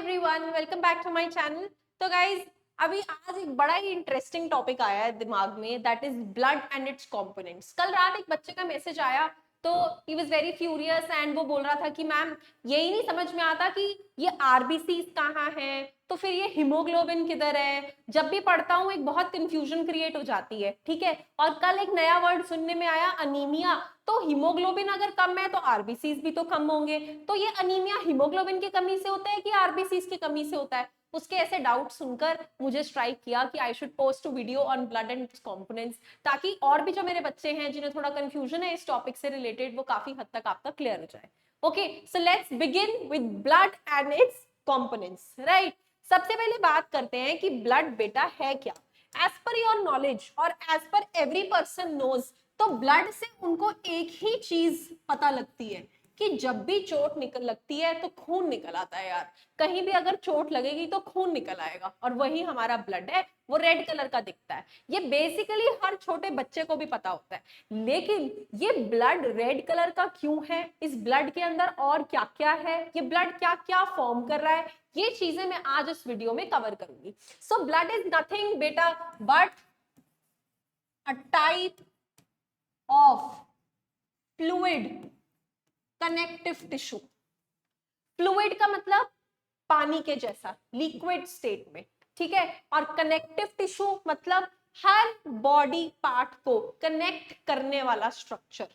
Everyone, welcome back to my channel. तो guys अभी आज एक बड़ा ही इंटरेस्टिंग टॉपिक आया है दिमाग में, that is blood and it's components. कल रात एक बच्चे का मैसेज आया तो he was very furious and वो बोल रहा था कि मैम यही नहीं समझ में आता कि ये आरबीसी कहाँ है, तो फिर ये हीमोग्लोबिन किधर है। जब भी पढ़ता हूँ एक बहुत कंफ्यूजन क्रिएट हो जाती है, ठीक है। और कल एक नया वर्ड सुनने में आया, अनीमिया। तो हीमोग्लोबिन अगर कम है तो आरबीसीज भी तो कम होंगे। तो ये अनीमिया हीमोग्लोबिन की कमी से होता है कि आरबीसीज की कमी से होता है? उसके ऐसे डाउट सुनकर मुझे स्ट्राइक किया कि I should post a video on blood and it's components, ताकि और भी जो मेरे बच्चे हैं जिन्हें थोड़ा कंफ्यूजन है इस टॉपिक से रिलेटेड, वो काफी हद तक आपका क्लियर हो जाए। Okay, so let's begin with blood and it's components, right. सबसे पहले बात करते हैं कि ब्लड बेटा है क्या। एज पर योर नॉलेज और as per every person knows, तो ब्लड से उनको एक ही चीज पता लगती है कि जब भी चोट निकल लगती है तो खून निकल आता है यार। कहीं भी अगर चोट लगेगी तो खून निकल आएगा, और वही हमारा ब्लड है, वो रेड कलर का दिखता है। ये बेसिकली हर छोटे बच्चे को भी पता होता है। लेकिन ये ब्लड रेड कलर का क्यों है, इस ब्लड के अंदर और क्या क्या है, ये ब्लड क्या क्या फॉर्म कर रहा है, ये चीजें मैं आज इस वीडियो में कवर करूंगी। सो ब्लड इज नथिंग बेटा but a type of fluid connective tissue. Fluid का मतलब पानी के जैसा, लिक्विड स्टेट में, ठीक है। और कनेक्टिव टिश्यू मतलब हर बॉडी पार्ट को कनेक्ट करने वाला स्ट्रक्चर,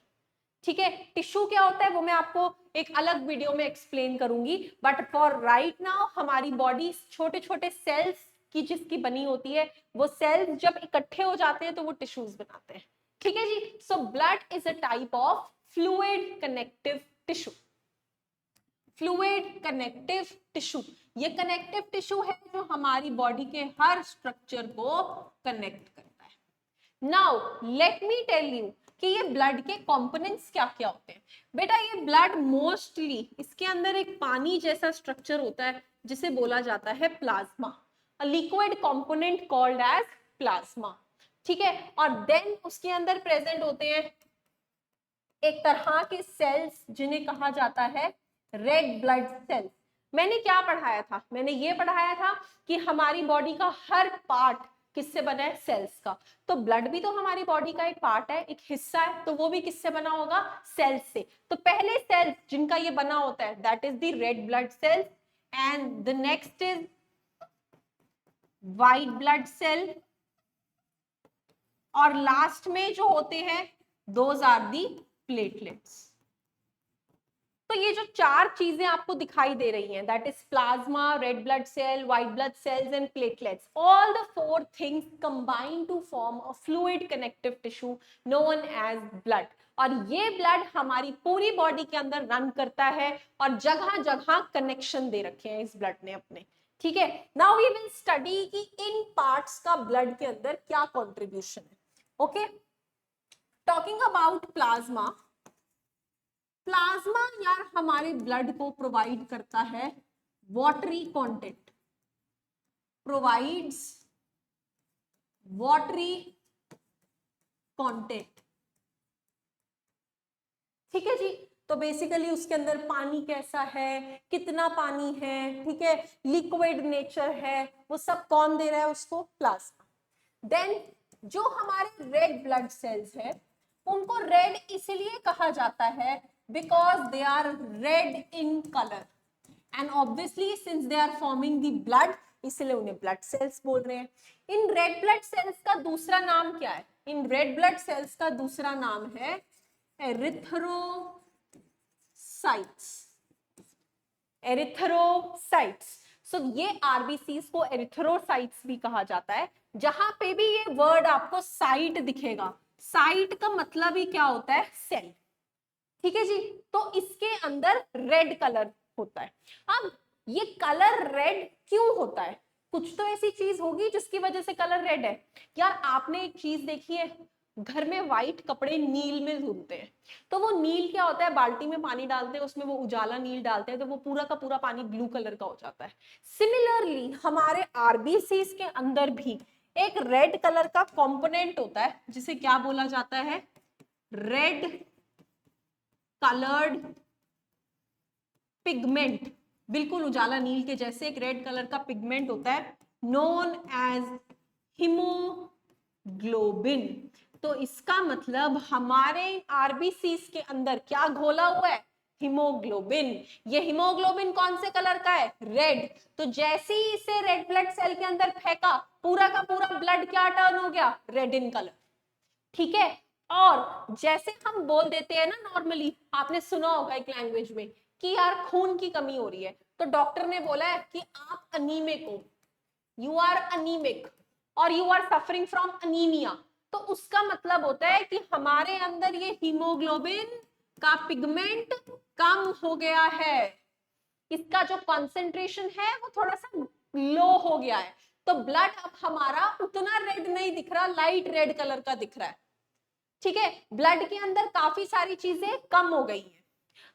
ठीक है। टिश्यू क्या होता है वो मैं आपको एक अलग वीडियो में एक्सप्लेन करूंगी, बट फॉर राइट नाउ हमारी बॉडी छोटे छोटे सेल्स की जिसकी बनी होती है, वो सेल्स जब इकट्ठे हो जाते हैं तो वो टिश्यूज बनाते हैं, ठीक है जी। So blood is a type of fluid connective tissue. Fluid connective tissue, ये कनेक्टिव टिश्यू है जो हमारी बॉडी के हर स्ट्रक्चर को कनेक्ट करता है। Now let me tell you कि ये ब्लड के कंपोनेंट्स क्या क्या होते हैं। बेटा ये ब्लड मोस्टली, इसके अंदर एक पानी जैसा स्ट्रक्चर होता है जिसे बोला जाता है plasma, a liquid component called as plasma, ठीक है। और देन उसके अंदर प्रेजेंट होते हैं एक तरह के सेल्स जिन्हें कहा जाता है रेड ब्लड सेल्स। मैंने क्या पढ़ाया था, मैंने ये पढ़ाया था कि हमारी बॉडी का हर पार्ट किससे बना है, सेल्स का। तो ब्लड भी तो हमारी बॉडी का एक पार्ट है, एक हिस्सा है, तो वो भी किससे बना होगा, सेल्स से। तो पहले सेल्स जिनका ये बना होता है that is the red blood cells, and the next is white blood cell, और लास्ट में जो होते हैं दोज आर दी प्लेटलेट्स। तो ये जो चार चीजें आपको दिखाई दे रही हैं, that is plasma, red blood cell, white blood cells and platelets, all the four things combine to form a fluid connective tissue known as blood. और ये ब्लड हमारी पूरी बॉडी के अंदर रन करता है, और जगह जगह कनेक्शन दे रखे हैं इस ब्लड ने अपने, ठीक है। नाउ वी विल स्टडी कि इन पार्ट्स का ब्लड के अंदर क्या कॉन्ट्रीब्यूशन है। Okay, talking about plasma, plasma यार हमारे ब्लड को प्रोवाइड करता है watery content, provides watery content, ठीक है जी। तो बेसिकली उसके अंदर पानी कैसा है, कितना पानी है, ठीक है, लिक्विड नेचर है, वो सब कौन दे रहा है उसको, प्लाज्मा। देन जो हमारे रेड ब्लड सेल्स है उनको रेड इसलिए कहा जाता है because they are red in colour, and obviously since they are forming the blood, इसलिए उन्हें ब्लड सेल्स बोल रहे हैं। इन रेड ब्लड सेल्स का दूसरा नाम क्या है, इन रेड ब्लड सेल्स का दूसरा नाम है एरिथ्रोसाइट्स, एरिथ्रोसाइट्स। सो ये आरबीसीज को एरिथ्रोसाइट्स भी कहा जाता है। जहां पे भी ये वर्ड आपको साइट दिखेगा, साइट का मतलब ही क्या होता है, सेल, ठीक है जी। तो इसके अंदर रेड कलर होता है। अब ये कलर रेड क्यों होता है, कुछ तो ऐसी चीज होगी जिसकी वजह से कलर रेड है। यार आपने एक चीज देखी है, घर में व्हाइट कपड़े नील में धुलते हैं, तो वो नील क्या होता है, बाल्टी में पानी डालते हैं, उसमें वो उजाला नील डालते हैं, तो वो पूरा का पूरा पानी ब्लू कलर का हो जाता है। सिमिलरली हमारे आरबीसीज के अंदर भी एक रेड कलर का कंपोनेंट होता है जिसे क्या बोला जाता है, रेड कलर्ड पिगमेंट बिल्कुल उजाला नील के जैसे एक रेड कलर का पिगमेंट होता है नोन एज हीमोग्लोबिन। तो इसका मतलब हमारे आरबीसीज के अंदर क्या घोला हुआ है? हीमोग्लोबिन। ये हीमोग्लोबिन कौन से कलर का है? रेड। तो जैसे ही इसे रेड ब्लड सेल के अंदर फेंका, पूरा का पूरा ब्लड क्या टर्न हो गया? Red in colour. ठीक है। और जैसे हम बोल देते हैं ना नॉर्मली, आपने सुना होगा एक लैंग्वेज में कि यार खून की कमी हो रही है, तो डॉक्टर ने बोला है कि आप अनीमिक हो, यू आर अनीमिक और you are suffering from anaemia. तो उसका मतलब होता है कि हमारे अंदर ये हीमोग्लोबिन का पिगमेंट कम हो गया है, इसका जो कॉन्सेंट्रेशन है वो थोड़ा सा लो हो गया है। तो ब्लड अब हमारा उतना रेड नहीं दिख रहा, लाइट रेड कलर का दिख रहा है। ठीक है, ब्लड के अंदर काफी सारी चीजें कम हो गई हैं।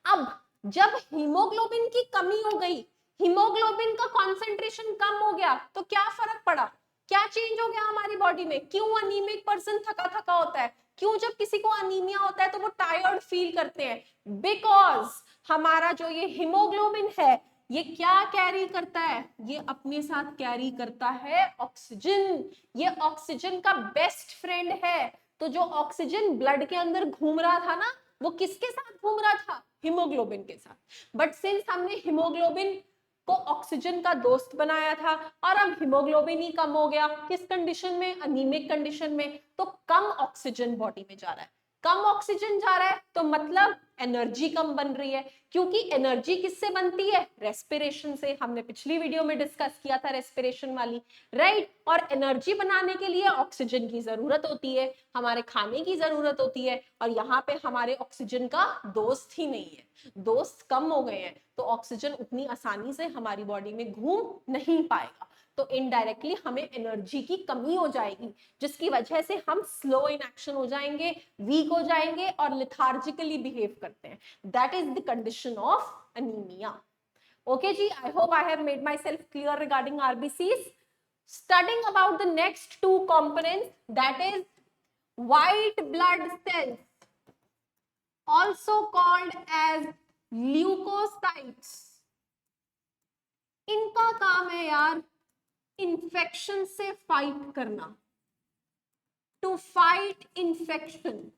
अब जब हीमोग्लोबिन की कमी हो गई, हीमोग्लोबिन का कॉन्सेंट्रेशन कम हो गया, तो क्या फर्क पड़ा? क्या चेंज हो गया हमारी बॉडी में? क्यों अनीमिक पर्सन थका थका होता है? क्यों जब किसी को अनीमिया होता है तो वो टायर्ड फील करते हैं? बिकॉज हमारा जो ये हीमोग्लोबिन है, ये क्या कैरी करता है? ये अपने साथ कैरी करता है ऑक्सीजन। ये ऑक्सीजन का बेस्ट फ्रेंड है। तो जो ऑक्सीजन ब्लड के अंदर घूम रहा था ना, वो किसके साथ घूम रहा था? हीमोग्लोबिन के साथ। बट सिंस हमने हीमोग्लोबिन को ऑक्सीजन का दोस्त बनाया था और अब हीमोग्लोबिन ही कम हो गया, किस कंडीशन में? अनीमिक कंडीशन में। तो कम ऑक्सीजन बॉडी में जा रहा है। कम ऑक्सीजन जा रहा है तो मतलब एनर्जी कम बन रही है, क्योंकि एनर्जी किससे बनती है? रेस्पिरेशन से। हमने पिछली वीडियो में डिस्कस किया था रेस्पिरेशन वाली, राइट। और एनर्जी बनाने के लिए ऑक्सीजन की जरूरत होती है, हमारे खाने की जरूरत होती है, और यहाँ पे हमारे ऑक्सीजन का दोस्त ही नहीं है, दोस्त कम हो गए हैं, तो ऑक्सीजन उतनी आसानी से हमारी बॉडी में घूम नहीं पाएगा। तो इनडायरेक्टली हमें एनर्जी की कमी हो जाएगी, जिसकी वजह से हम स्लो इन एक्शन हो जाएंगे, वीक हो जाएंगे और लिथार्जिकली बिहेव करते हैं। That is the condition of anaemia. Okay ji, I hope I have made myself clear regarding RBCs. Studying about the next two components, that is white blood cells, also called as leukocytes. इनका काम है यार infection से fight करना, to fight infection.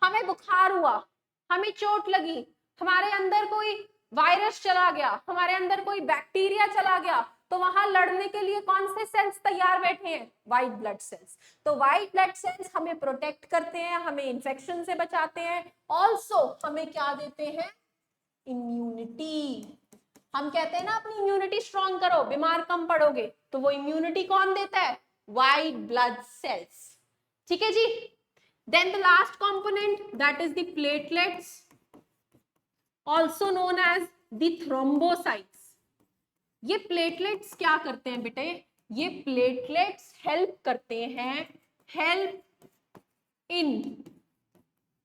हमें बुखार हुआ, हमें चोट लगी, हमारे अंदर कोई वायरस चला गया, हमारे अंदर कोई बैक्टीरिया चला गया, तो वहां लड़ने के लिए कौन से सेल्स तैयार बैठे हैं? White blood sales. तो व्हाइट ब्लड सेल्स हमें प्रोटेक्ट करते हैं, हमें इन्फेक्शन से बचाते हैं, ऑल्सो हमें क्या देते हैं? इम्यूनिटी। हम कहते हैं ना अपनी इम्यूनिटी स्ट्रॉन्ग करो, बीमार कम पड़ोगे, तो वो इम्यूनिटी कौन देता है? White blood sales. ठीक है जी। Then the last component, that is the platelets, also known as the thrombocytes. ये platelets क्या करते हैं बेटे? ये platelets help करते हैं, help in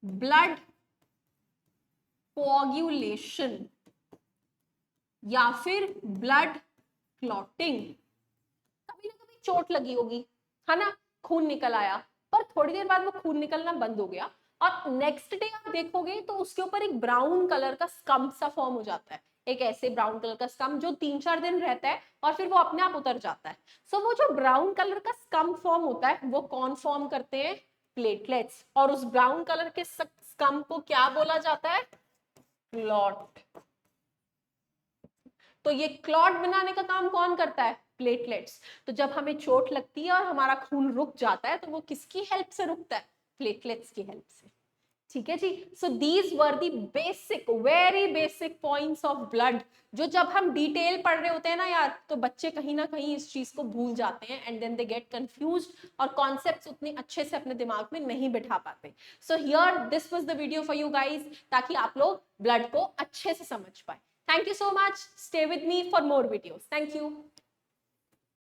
blood coagulation या फिर blood clotting। कभी ना कभी चोट लगी होगी, है ना, खून निकल आया, पर थोड़ी देर बाद वो खून निकलना बंद हो गया और नेक्स्ट डे आप देखोगे तो उसके ऊपर एक ब्राउन कलर का स्कम्प सा फॉर्म हो जाता है, एक ऐसे ब्राउन कलर का स्कम्प जो 3-4 दिन रहता है और फिर वो अपने आप उतर जाता है। सो वो जो ब्राउन कलर का स्कम्प फॉर्म होता है वो कौन फॉर्म करते हैं? प्लेटलेट्स। और उस ब्राउन कलर के स्कम्प को क्या बोला जाता है? क्लॉट। तो ये क्लॉट बनाने का काम कौन करता है? प्लेटलेट्स। तो जब हमें चोट लगती है और हमारा खून रुक जाता है तो वो किसकी हेल्प से रुकता है? प्लेटलेट्स की हेल्प से। ठीक है जी। So these were the basic, very basic points of blood, जो जब हम डिटेल पढ़ रहे होते हैं ना यार, तो बच्चे कहीं ना कहीं इस चीज को भूल जाते हैं and then they get confused और कॉन्सेप्ट्स उतने अच्छे से अपने दिमाग में नहीं बिठा पाते। So here this was the video for you guys, ताकि आप लोग ब्लड को अच्छे से समझ पाए। Thank you so much. Stay with me for more videos. Thank you.